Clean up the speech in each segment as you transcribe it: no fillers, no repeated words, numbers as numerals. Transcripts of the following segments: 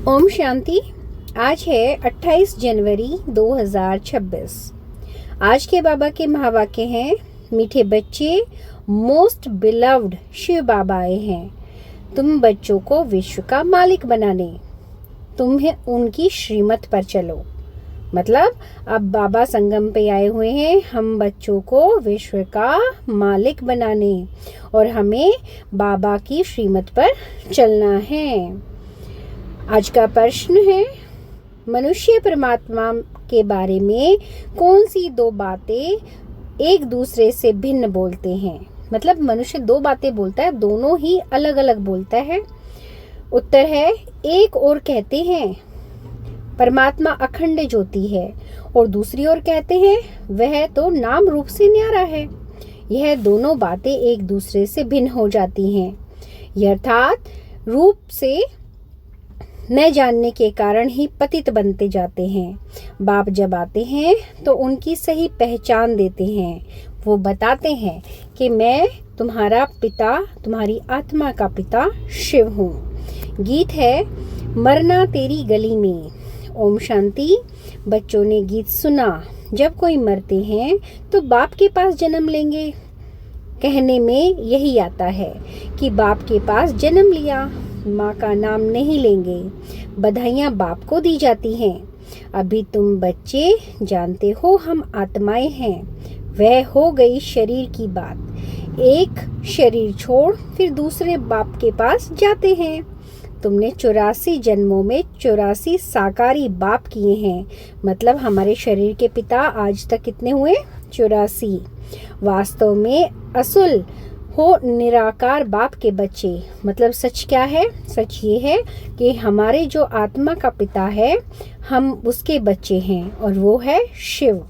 ओम शांति। आज है 28 जनवरी 2026। आज के बाबा के महावाक्य हैं, मीठे बच्चे, मोस्ट बिलव्ड शिव बाबा आए हैं तुम बच्चों को विश्व का मालिक बनाने। तुम्हें उनकी श्रीमत पर चलो। मतलब अब बाबा संगम पे आए हुए हैं हम बच्चों को विश्व का मालिक बनाने और हमें बाबा की श्रीमत पर चलना है। आज का प्रश्न है, मनुष्य परमात्मा के बारे में कौन सी दो बातें एक दूसरे से भिन्न बोलते हैं। मतलब मनुष्य दो बातें बोलता है, दोनों ही अलग अलग बोलता है। उत्तर है, एक और कहते हैं परमात्मा अखंड ज्योति है और दूसरी ओर कहते हैं वह तो नाम रूप से न्यारा है। यह दोनों बातें एक दूसरे से भिन्न हो जाती हैं। यह अर्थात रूप से न जानने के कारण ही पतित बनते जाते हैं। बाप जब आते हैं तो उनकी सही पहचान देते हैं। वो बताते हैं कि मैं तुम्हारा पिता, तुम्हारी आत्मा का पिता शिव हूँ। गीत है, मरना तेरी गली में। ओम शांति। बच्चों ने गीत सुना, जब कोई मरते हैं तो बाप के पास जन्म लेंगे। कहने में यही आता है कि बाप के पास जन्म लिया, माँ का नाम नहीं लेंगे। बधाइयाँ बाप को दी जाती हैं। अभी तुम बच्चे जानते हो हम आत्माएं हैं। वह हो गई शरीर की बात। एक शरीर छोड़ फिर दूसरे बाप के पास जाते हैं। तुमने 84 जन्मों में 84 साकारी बाप किए हैं। मतलब हमारे शरीर के पिता आज तक कितने हुए? 84। वास्तव में असुल हो निराकार बाप के बच्चे। मतलब सच क्या है? सच ये है कि हमारे जो आत्मा का पिता है हम उसके बच्चे हैं और वो है शिव।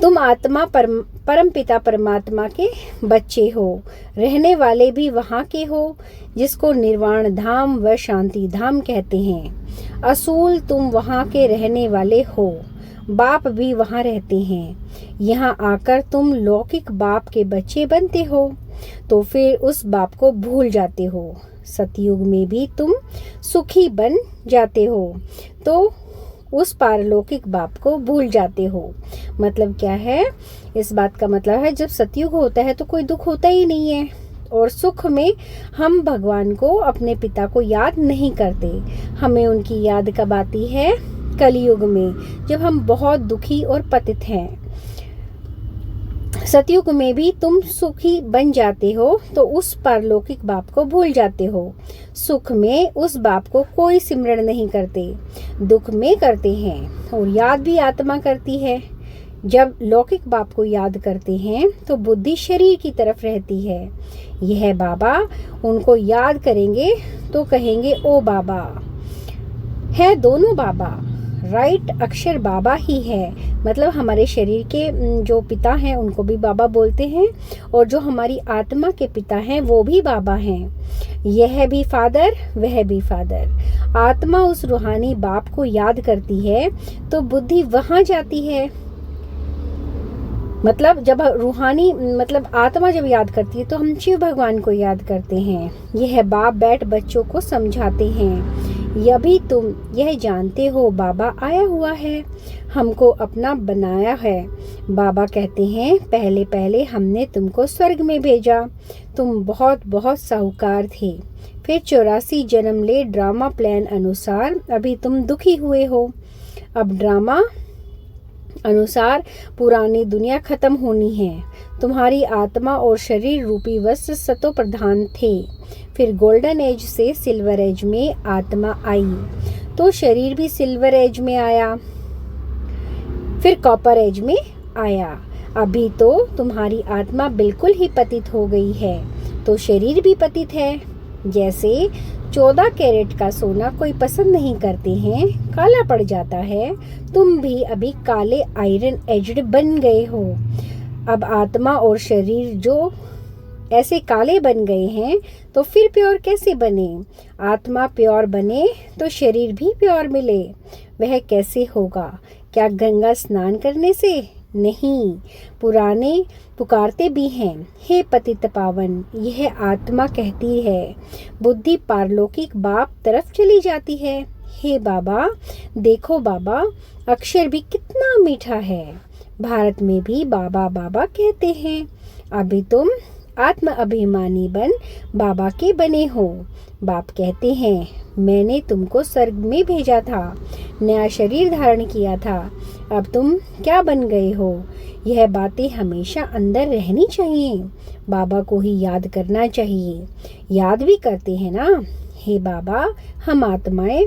तुम आत्मा परम पिता परमात्मा के बच्चे हो। रहने वाले भी वहाँ के हो जिसको निर्वाण धाम व शांति धाम कहते हैं। असूल तुम वहाँ के रहने वाले हो। बाप भी वहाँ रहते हैं। यहाँ आकर तुम लौकिक बाप के बच्चे बनते हो तो फिर उस बाप को भूल जाते हो। सतयुग में भी तुम सुखी बन जाते हो तो उस पारलौकिक बाप को भूल जाते हो। मतलब क्या है? इस बात का मतलब है जब सतयुग होता है तो कोई दुख होता ही नहीं है और सुख में हम भगवान को, अपने पिता को याद नहीं करते। हमें उनकी याद कब आती है? कलयुग में, जब हम बहुत दुखी और पतित हैं। सतयुग में भी तुम सुखी बन जाते हो तो उस पारलौकिक बाप को भूल जाते हो। सुख में उस बाप को कोई सिमरण नहीं करते, दुख में करते हैं और याद भी आत्मा करती है। जब लौकिक बाप को याद करते हैं तो बुद्धि शरीर की तरफ रहती है। यह बाबा उनको याद करेंगे तो कहेंगे ओ बाबा। है दोनों बाबा, राइट अक्षर बाबा ही है। मतलब हमारे शरीर के जो पिता हैं उनको भी बाबा बोलते हैं और जो हमारी आत्मा के पिता हैं वो भी बाबा हैं। यह भी फादर, वह भी फादर। आत्मा उस रूहानी बाप को याद करती है तो बुद्धि वहाँ जाती है। मतलब जब रूहानी मतलब आत्मा जब याद करती है तो हम शिव भगवान को याद करते हैं। यह बाप बैठ बच्चों को समझाते हैं। यह भी तुम यह जानते हो बाबा आया हुआ है, हमको अपना बनाया है। बाबा कहते हैं पहले पहले हमने तुमको स्वर्ग में भेजा। तुम बहुत बहुत साहूकार थे। फिर 84 जन्म ले ड्रामा प्लान अनुसार अभी तुम दुखी हुए हो। अब ड्रामा अनुसार पुरानी दुनिया खत्म होनी है। तुम्हारी आत्मा और शरीर रूपी वस्त्र सतो प्रधान थे। फिर गोल्डन एज से सिल्वर एज में आत्मा आई तो शरीर भी सिल्वर एज में आया, फिर कॉपर एज में आया। अभी तो तुम्हारी आत्मा बिल्कुल ही पतित हो गई है तो शरीर भी पतित है। जैसे 14 कैरेट का सोना कोई पसंद नहीं करते हैं, काला पड़ जाता है। तुम भी अभी काले आयरन एज्ड बन गए हो। अब आत्मा और शरीर जो ऐसे काले बन गए हैं तो फिर प्योर कैसे बने? आत्मा प्योर बने तो शरीर भी प्योर मिले। वह कैसे होगा? क्या गंगा स्नान करने से? नहीं, पुराने पुकारते भी हैं, हे पतित पावन। यह आत्मा कहती है, बुद्धि पारलौकिक बाप तरफ चली जाती है। हे बाबा, देखो बाबा, अक्षर भी कितना मीठा है। भारत में भी बाबा बाबा कहते हैं। अभी तुम आत्म अभिमानी बन बाबा के बने हो। बाप कहते हैं, मैंने तुमको स्वर्ग में भेजा था, नया शरीर धारण किया था। अब तुम क्या बन गए हो? यह बातें हमेशा अंदर रहनी चाहिए। बाबा को ही याद करना चाहिए। याद भी करते हैं ना। हे बाबा, हम आत्माएं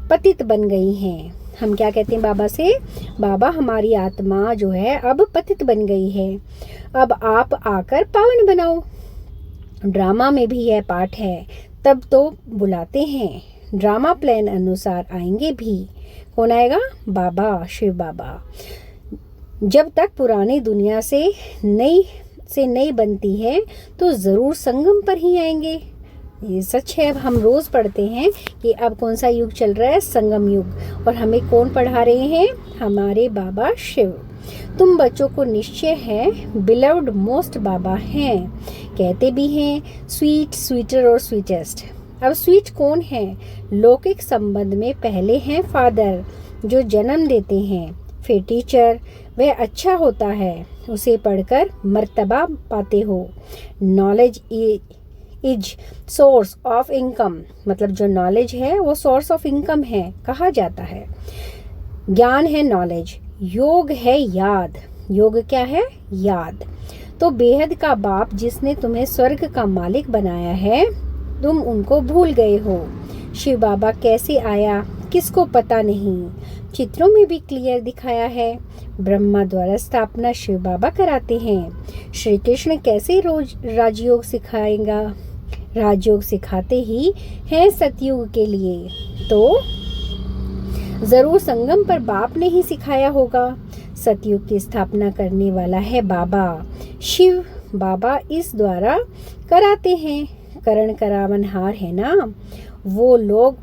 पतित बन गई हैं। हम क्या कहते हैं बाबा से? बाबा, हमारी आत्मा जो है अब पतित बन गई है, अब आप आकर पावन बनाओ। ड्रामा में भी यह पाठ है। तब तो बुलाते हैं, ड्रामा प्लान अनुसार आएंगे भी। कौन आएगा? बाबा, शिव बाबा। जब तक पुरानी दुनिया से नई बनती है तो ज़रूर संगम पर ही आएंगे। ये सच है। अब हम रोज़ पढ़ते हैं कि अब कौन सा युग चल रहा है? संगम युग। और हमें कौन पढ़ा रहे हैं? हमारे बाबा शिव। तुम बच्चों को निश्चय है बिलव्ड मोस्ट बाबा हैं। कहते भी हैं स्वीट, स्वीटर और स्वीटेस्ट। अब स्वीट कौन है? लौकिक संबंध में पहले हैं फादर, जो जन्म देते हैं, फिर टीचर। वह अच्छा होता है, उसे पढ़कर मर्तबा पाते हो। Knowledge is source of income, मतलब जो नॉलेज है वो सोर्स ऑफ इनकम है कहा जाता है। ज्ञान है नॉलेज, योग है याद। योग क्या है? याद। तो बेहद का बाप जिसने तुम्हें स्वर्ग का मालिक बनाया है, तुम उनको भूल गए हो। शिव बाबा कैसे आया किसको पता नहीं। चित्रों में भी क्लियर दिखाया है। ब्रह्मा द्वारा स्थापना शिव बाबा कराते हैं। श्री कृष्ण कैसे रोज राजयोग सिखाएगा? राजयोग सिखाते ही हैं सतयुग के लिए। तो जरूर संगम पर बाप ने ही सिखाया होगा। सतयुग की स्थापना करने वाला है बाबा शिव बाबा, इस द्वारा कराते हैं। करण करावनहार है ना, वो लोग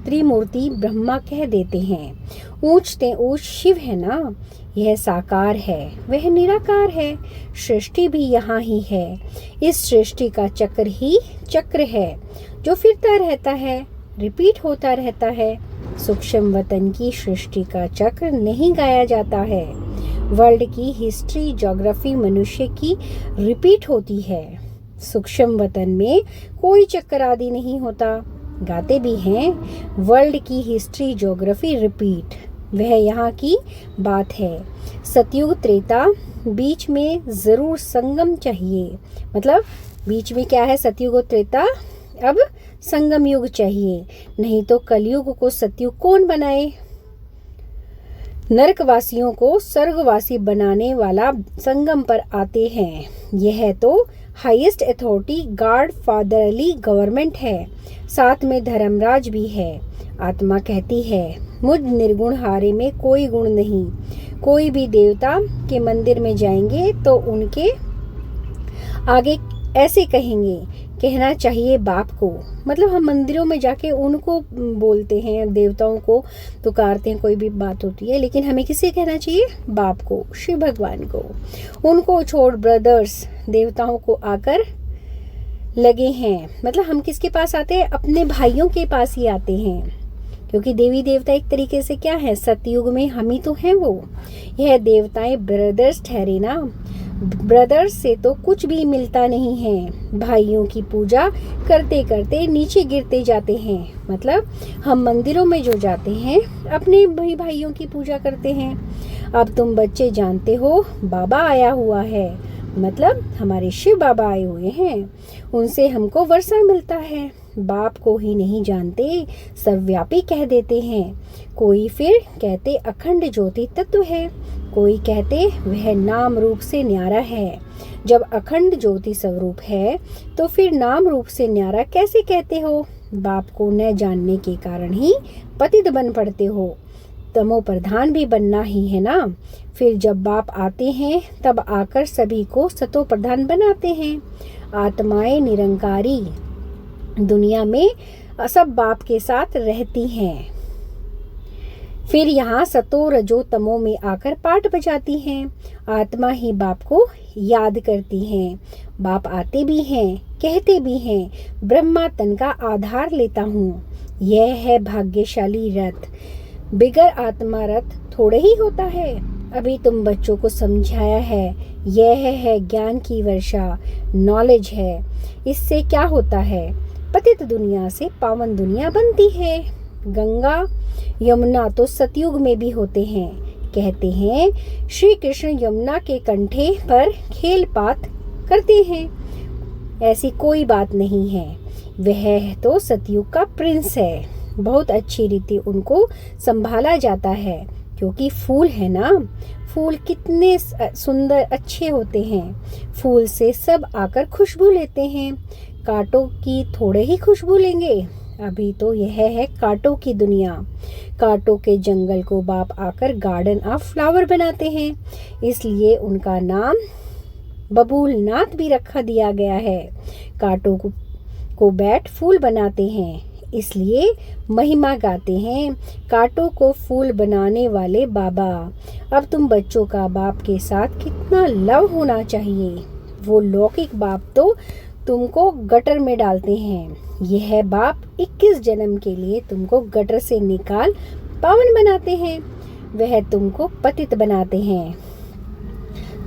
त्रिमूर्ति ब्रह्मा कह देते हैं। ऊंचते ऊंच शिव है ना, यह साकार है, वह निराकार है। सृष्टि भी यहाँ ही है। इस सृष्टि का चक्र ही चक्र है जो फिरता रहता है, रिपीट होता रहता है। सूक्ष्म वतन की सृष्टि का चक्र नहीं गाया जाता है। वर्ल्ड की हिस्ट्री, ज्योग्राफी मनुष्य की रिपीट होती है। सूक्ष्म वतन में कोई चक्कर आदि नहीं होता। गाते भी हैं वर्ल्ड की हिस्ट्री, ज्योग्राफी रिपीट, वह यहाँ की बात है। सतयुग त्रेता, बीच में जरूर संगम चाहिए। मतलब बीच में क्या है? सतयुग और त्रेता। अब संगम युग चाहिए, नहीं तो कलयुग को सतयुग कौन बनाए? नरकवासियों को स्वर्गवासी बनाने वाला संगम पर आते हैं। यह तो highest authority, God fatherly government है, साथ में धर्मराज भी है। आत्मा कहती है, मुझ निर्गुण हारे में कोई गुण नहीं। कोई भी देवता के मंदिर में जाएंगे तो उनके आगे ऐसे कहेंगे, कहना चाहिए बाप को। मतलब हम मंदिरों में जाके उनको बोलते हैं, देवताओं को पुकारते हैं, कोई भी बात होती है, लेकिन हमें किसे कहना चाहिए? बाप को, शिव भगवान को। उनको छोड़ ब्रदर्स देवताओं को आकर लगे हैं। मतलब हम किसके पास आते हैं? अपने भाइयों के पास ही आते हैं, क्योंकि देवी देवता एक तरीके से क्या है? सतयुग में हम ही तो हैं वो। यह देवताएं ब्रदर्स ठहरे ना। ब्रदर्स से तो कुछ भी मिलता नहीं है। भाइयों की पूजा करते करते नीचे गिरते जाते हैं। मतलब हम मंदिरों में जो जाते हैं अपने भाइयों की पूजा करते हैं। अब तुम बच्चे जानते हो बाबा आया हुआ है, मतलब हमारे शिव बाबा आए हुए हैं। उनसे हमको वर्षा मिलता है। बाप को ही नहीं जानते, सर्वव्यापी कह देते हैं। कोई फिर कहते अखंड ज्योति तत्व है, कोई कहते वह नाम रूप से न्यारा है। जब अखंड ज्योति स्वरूप है तो फिर नाम रूप से न्यारा कैसे कहते हो? बाप को न जानने के कारण ही पतित बन पड़ते हो। तमो प्रधान भी बनना ही है ना। फिर जब बाप आते हैं तब आकर सभी को सतो प्रधान बनाते हैं। आत्माएं निरंकारी दुनिया में सब बाप के साथ रहती हैं। फिर यहाँ सतो रजो तमो में आकर पाठ बजाती हैं। आत्मा ही बाप को याद करती हैं। बाप आते भी हैं, कहते भी हैं, ब्रह्मा तन का आधार लेता हूँ। यह है भाग्यशाली रथ, बिगर आत्मा रथ थोड़े ही होता है। अभी तुम बच्चों को समझाया है, यह है ज्ञान की वर्षा, नॉलेज है। इससे क्या होता है, पतित दुनिया से पावन दुनिया बनती है। गंगा यमुना तो सतयुग में भी होते हैं। कहते हैं श्री कृष्ण यमुना के कंठे पर खेल पात करते हैं। ऐसी कोई बात नहीं है, वह तो सतयुग का प्रिंस है। बहुत अच्छी रीति उनको संभाला जाता है, क्योंकि फूल है ना, फूल कितने सुंदर अच्छे होते हैं। फूल से सब आकर खुशबू लेते हैं। कांटों की थोड़े ही खुशबू लेंगे। अभी तो यह है कांटों की दुनिया। कांटों के जंगल को बाप आकर गार्डन ऑफ फ्लावर बनाते हैं, इसलिए उनका नाम बबूलनाथ भी रखा दिया गया है। कांटों को बैठ फूल बनाते हैं, इसलिए महिमा गाते हैं कांटों को फूल बनाने वाले बाबा। अब तुम बच्चों का बाप के साथ कितना लव होना चाहिए। वो लौकिक बाप तो तुमको गटर में डालते हैं। यह बाप 21 जन्म के लिए तुमको गटर से निकाल पावन बनाते हैं। वह तुमको पतित बनाते हैं।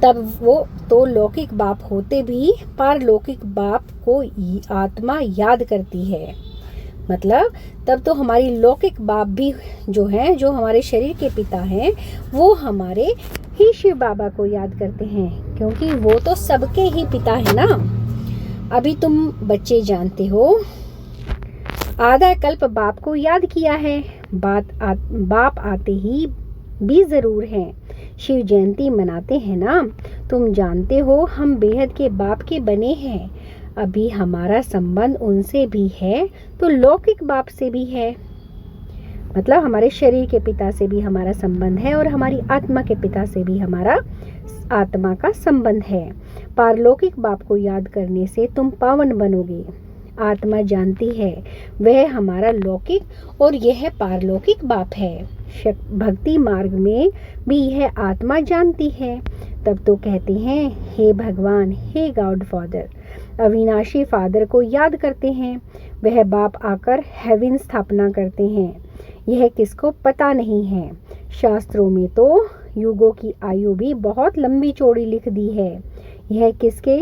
तब वो तो लौकिक बाप होते भी पारलौकिक बाप को आत्मा याद करती है। मतलब तब तो हमारी लौकिक बाप भी जो हैं, जो हमारे शरीर के पिता हैं, वो हमारे ही शिव बाबा को याद करते हैं, क्योंकि वो तो सबके ही पिता है ना। अभी तुम बच्चे जानते हो, आधा कल्प बाप को याद किया है। बाप आते ही भी जरूर हैं। शिव जयंती मनाते हैं ना। तुम जानते हो हम बेहद के बाप के बने हैं। अभी हमारा संबंध उनसे भी है तो लौकिक बाप से भी है। मतलब हमारे शरीर के पिता से भी हमारा संबंध है और हमारी आत्मा के पिता से भी हमारा आत्मा का संबंध है। पारलौकिक बाप को याद करने से तुम पावन बनोगे। आत्मा जानती है वह हमारा लौकिक और यह पारलौकिक बाप है। भक्ति मार्ग में भी यह आत्मा जानती है। तब तो कहते हैं हे भगवान, हे गॉड फादर। अविनाशी फादर को याद करते हैं। वह बाप आकर हेवन स्थापना करते हैं। यह किसको पता नहीं है। शास्त्रों में तो युगों की आयु भी बहुत लंबी चौड़ी लिख दी है। यह किसके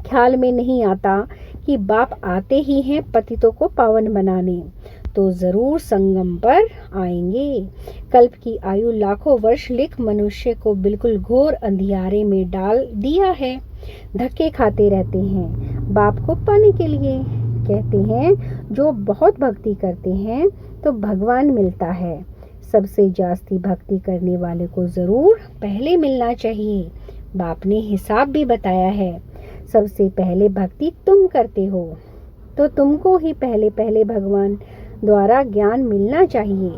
ख्याल में नहीं आता कि बाप आते ही हैं पतितों को पावन बनाने, तो जरूर संगम पर आएंगे। कल्प की आयु लाखों वर्ष लिख मनुष्य को बिल्कुल घोर अंधियारे में डाल दिया है। धक्के खाते रहते हैं बाप को पाने के लिए। कहते हैं जो बहुत भक्ति करते हैं तो भगवान मिलता है। सबसे जास्ती भक्ति करने वाले को जरूर पहले मिलना चाहिए। बाप ने हिसाब भी बताया है। सबसे पहले भक्ति तुम करते हो, तो तुमको ही पहले पहले भगवान द्वारा ज्ञान मिलना चाहिए,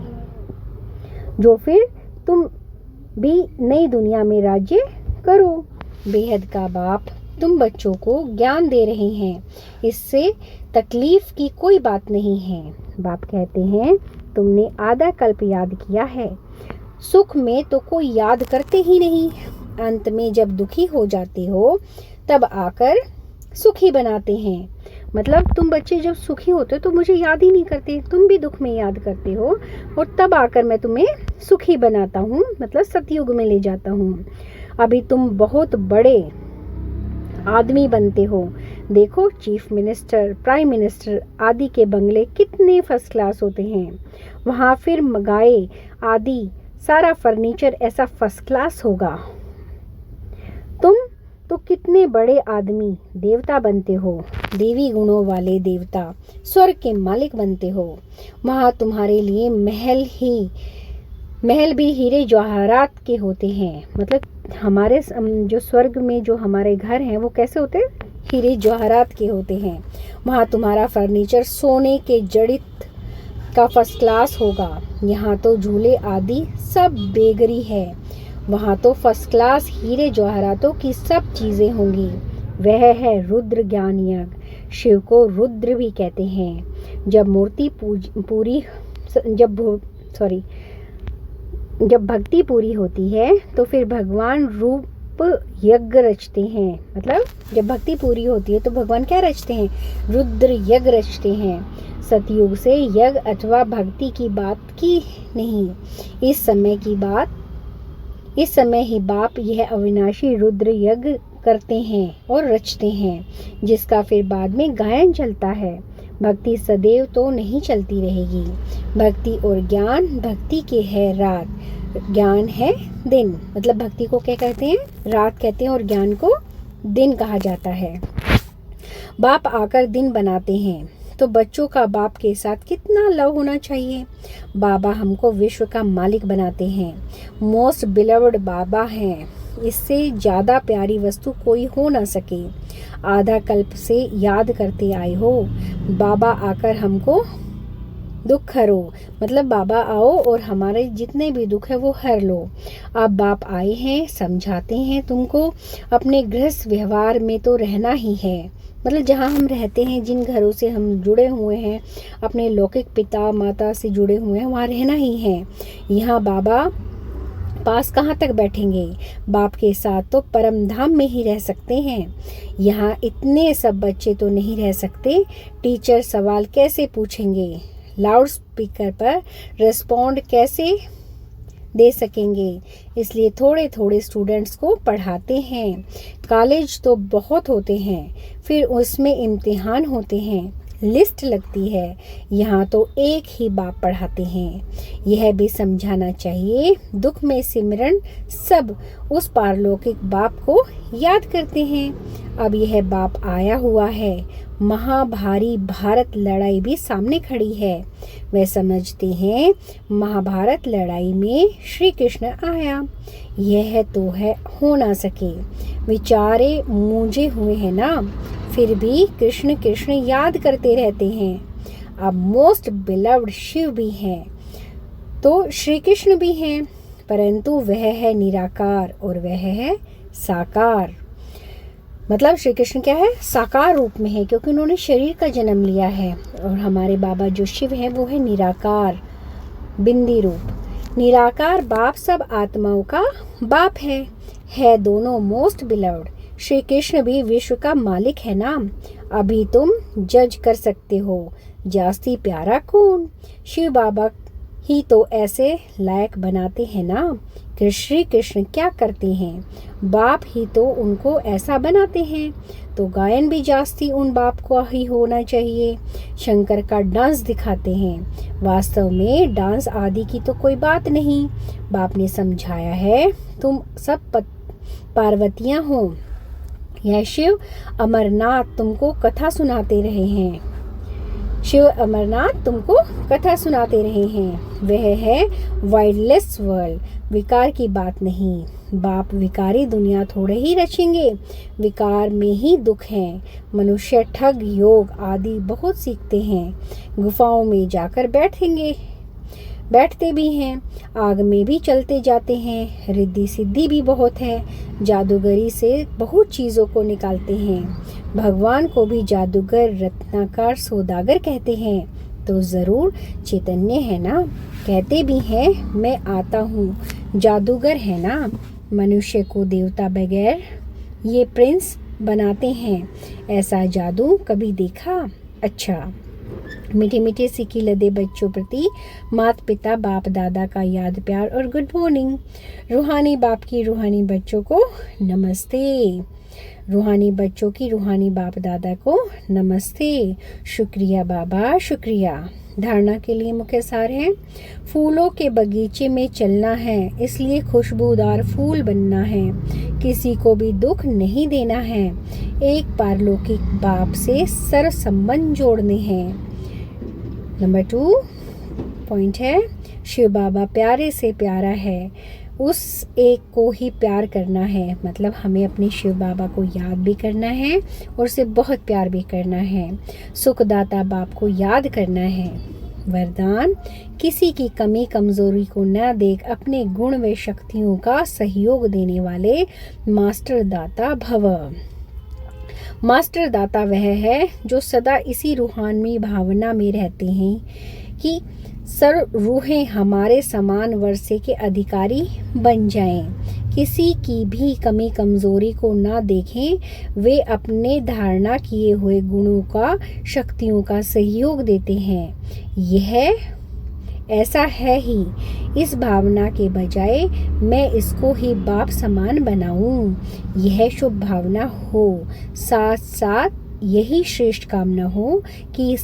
जो फिर तुम भी नई दुनिया में राज्य करो। बेहद का बाप तुम बच्चों को ज्ञान दे रहे हैं, इससे तकलीफ की कोई बात नहीं है। बाप कहते हैं तुमने आधा कल्प याद किया है। सुख में तो कोई याद करते ही नहीं। अंत में जब दुखी हो जाते हो तब आकर सुखी बनाते हैं। मतलब तुम बच्चे जब सुखी होते हो तो मुझे याद ही नहीं करते, तुम भी दुख में याद करते हो और तब आकर मैं तुम्हें सुखी बनाता हूँ, मतलब सतयुग में ले जाता हूँ। अभी तुम बहुत बड़े आदमी बनते हो। देखो चीफ मिनिस्टर, प्राइम मिनिस्टर आदि के बंगले कितने फर्स्ट क्लास होते हैं। वहाँ फिर गाय आदि सारा फर्नीचर ऐसा फर्स्ट क्लास होगा। तुम तो कितने बड़े आदमी देवता बनते हो, देवी गुणों वाले देवता, स्वर्ग के मालिक बनते हो। वहाँ तुम्हारे लिए महल भी हीरे जवाहरात के होते हैं। मतलब हमारे जो स्वर्ग में जो हमारे घर हैं वो कैसे होते हैं, हीरे जवाहरात के होते हैं। वहाँ तुम्हारा फर्नीचर सोने के जड़ित का फर्स्ट क्लास होगा। यहाँ तो झूले आदि सब बेगरी है। वहाँ तो फर्स्ट क्लास हीरे जवाहरातों की सब चीज़ें होंगी। वह है रुद्र ज्ञान यज्ञ। शिव को रुद्र भी कहते हैं। जब मूर्ति जब भक्ति पूरी होती है तो फिर भगवान रूप यज्ञ रचते हैं। मतलब जब भक्ति पूरी होती है तो भगवान क्या रचते हैं? रुद्र यज्ञ रचते हैं। सतयुग से यज्ञ अथवा भक्ति की बात की नहीं, इस समय ही बाप यह अविनाशी रुद्र यज्ञ करते हैं और रचते हैं, जिसका फिर बाद में गायन चलता है। भक्ति सदैव तो नहीं चलती रहेगी। भक्ति और ज्ञान, भक्ति के है रात, ज्ञान है दिन। मतलब भक्ति को क्या कहते हैं? रात कहते हैं, और ज्ञान को दिन कहा जाता है। बाप आकर दिन बनाते हैं, तो बच्चों का बाप के साथ कितना लव होना चाहिए। बाबा हमको विश्व का मालिक बनाते हैं। मोस्ट बिलव्ड बाबा हैं। इससे ज़्यादा प्यारी वस्तु कोई हो ना सके। आधा कल्प से याद करते आए हो, बाबा आकर हमको दुख हरो। मतलब बाबा आओ और हमारे जितने भी दुख है वो हर लो। अब बाप आए हैं, समझाते हैं तुमको अपने गृहस्थ व्यवहार में तो रहना ही है। मतलब जहाँ हम रहते हैं, जिन घरों से हम जुड़े हुए हैं, अपने लौकिक पिता माता से जुड़े हुए हैं, वहाँ रहना ही है। यहाँ बाबा पास कहाँ तक बैठेंगे? बाप के साथ तो परम धाम में ही रह सकते हैं। यहाँ इतने सब बच्चे तो नहीं रह सकते। टीचर सवाल कैसे पूछेंगे? लाउड स्पीकर पर रिस्पॉन्ड कैसे दे सकेंगे? इसलिए थोड़े थोड़े स्टूडेंट्स को पढ़ाते हैं। कॉलेज तो बहुत होते हैं, फिर उसमें इम्तिहान होते हैं, लिस्ट लगती है। यहाँ तो एक ही बाप पढ़ाते हैं। यह भी समझाना चाहिए, दुख में सिमरन सब उस पारलौकिक बाप को याद करते हैं। अब यह बाप आया हुआ है। महाभारी भारत लड़ाई भी सामने खड़ी है। वे समझते हैं महाभारत लड़ाई में श्री कृष्ण आया। यह तो है हो ना सके। विचारे मूंझे हुए हैं ना, फिर भी कृष्ण कृष्ण याद करते रहते हैं। अब मोस्ट बिलव्ड शिव भी हैं, तो श्री कृष्ण भी हैं, परंतु वह है निराकार और वह है साकार। मतलब श्री कृष्ण क्या है? साकार रूप में है, क्योंकि उन्होंने शरीर का जन्म लिया है। और हमारे बाबा जो शिव है वो है निराकार, बिंदी रूप। निराकार बाप सब आत्माओं का बाप है दोनों मोस्ट बिलव्ड। श्री कृष्ण भी विश्व का मालिक है ना। अभी तुम जज कर सकते हो जास्ती प्यारा कौन? शिव बाबा ही तो ऐसे लायक बनाते हैं ना। श्री कृष्ण क्या करते हैं? बाप ही तो उनको ऐसा बनाते हैं, तो गायन भी जास्ती उन बाप को ही होना चाहिए। शंकर का डांस दिखाते हैं। वास्तव में डांस आदि की तो कोई बात नहीं। बाप ने समझाया है, तुम सब पार्वतियां हो। यह शिव अमरनाथ तुमको कथा सुनाते रहे हैं। शिव अमरनाथ तुमको कथा सुनाते रहे हैं। वह है वाइल्डलेस वर्ल्ड, विकार की बात नहीं। बाप विकारी दुनिया थोड़े ही रचेंगे, विकार में ही दुख है। मनुष्य ठग योग आदि बहुत सीखते हैं। गुफाओं में जाकर बैठते भी हैं, आग में भी चलते जाते हैं। रिद्धि सिद्धि भी बहुत है, जादूगरी से बहुत चीज़ों को निकालते हैं। भगवान को भी जादूगर, रत्नाकर, सौदागर कहते हैं, तो ज़रूर चैतन्य है ना। कहते भी हैं मैं आता हूँ, जादूगर है ना। मनुष्य को देवता बगैर ये प्रिंस बनाते हैं। ऐसा जादू कभी देखा? अच्छा, मीठे मीठे सिक्की लदे बच्चों प्रति माता पिता बाप दादा का याद प्यार और गुड मॉर्निंग। रूहानी बाप की रूहानी बच्चों को नमस्ते। रूहानी बच्चों की रूहानी बाप दादा को नमस्ते। शुक्रिया बाबा, शुक्रिया। धारणा के लिए मुख्य सार है, फूलों के बगीचे में चलना है, इसलिए खुशबूदार फूल बनना है। किसी को भी दुख नहीं देना है। एक पारलौकिक बाप से सर संबंध जोड़ने हैं। नंबर 2 पॉइंट है, शिव बाबा प्यारे से प्यारा है, उस एक को ही प्यार करना है। मतलब हमें अपने शिव बाबा को याद भी करना है और उसे बहुत प्यार भी करना है। सुखदाता बाप को याद करना है। वरदान, किसी की कमी कमजोरी को न देख अपने गुण व शक्तियों का सहयोग देने वाले मास्टर दाता भव। मास्टर दाता वह है जो सदा इसी रूहानी भावना में रहते हैं कि सर रूहें हमारे समान वर्षे के अधिकारी बन जाएं। किसी की भी कमी कमजोरी को ना देखें, वे अपने धारणा किए हुए गुणों का, शक्तियों का सहयोग देते हैं। यह ऐसा है ही, इस भावना के बजाय मैं इसको ही बाप समान बनाऊं, यह शुभ भावना हो। साथ साथ यही श्रेष्ठ कामना हो कि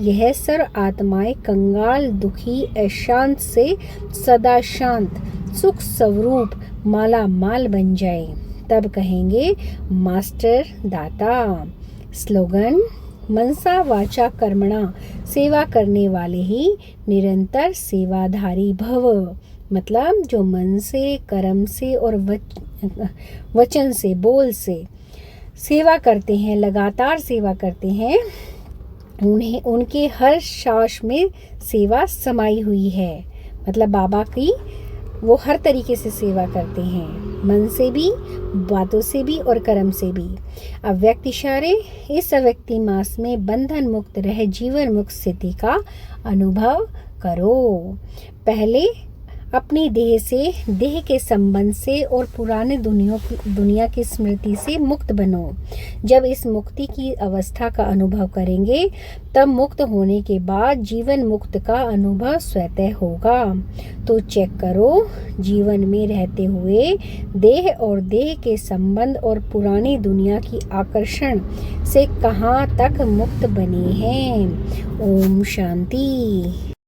यह सर आत्माएं कंगाल, दुखी, अशांत से सदा शांत, सुख स्वरूप माला माल बन जाए। तब कहेंगे मास्टर दाता। स्लोगन: मनसा वाचा कर्मणा, सेवा करने वाले ही निरंतर सेवाधारी भव। मतलब जो मन से, कर्म से और वचन से, बोल से सेवा करते हैं, लगातार सेवा करते हैं, उन्हें उनके हर श्वास में सेवा समाई हुई है। मतलब बाबा की वो हर तरीके से सेवा करते हैं, मन से भी, बातों से भी और कर्म से भी। अव्यक्त इशारे: इस अव्यक्ति मास में बंधन मुक्त रह जीवन मुक्त स्थिति का अनुभव करो। पहले अपनी देह से, देह के संबंध से और पुराने दुनिया की स्मृति से मुक्त बनो। जब इस मुक्ति की अवस्था का अनुभव करेंगे, तब मुक्त होने के बाद जीवन मुक्त का अनुभव स्वतः होगा। तो चेक करो, जीवन में रहते हुए देह और देह के संबंध और पुरानी दुनिया की आकर्षण से कहाँ तक मुक्त बने हैं। ओम शांति।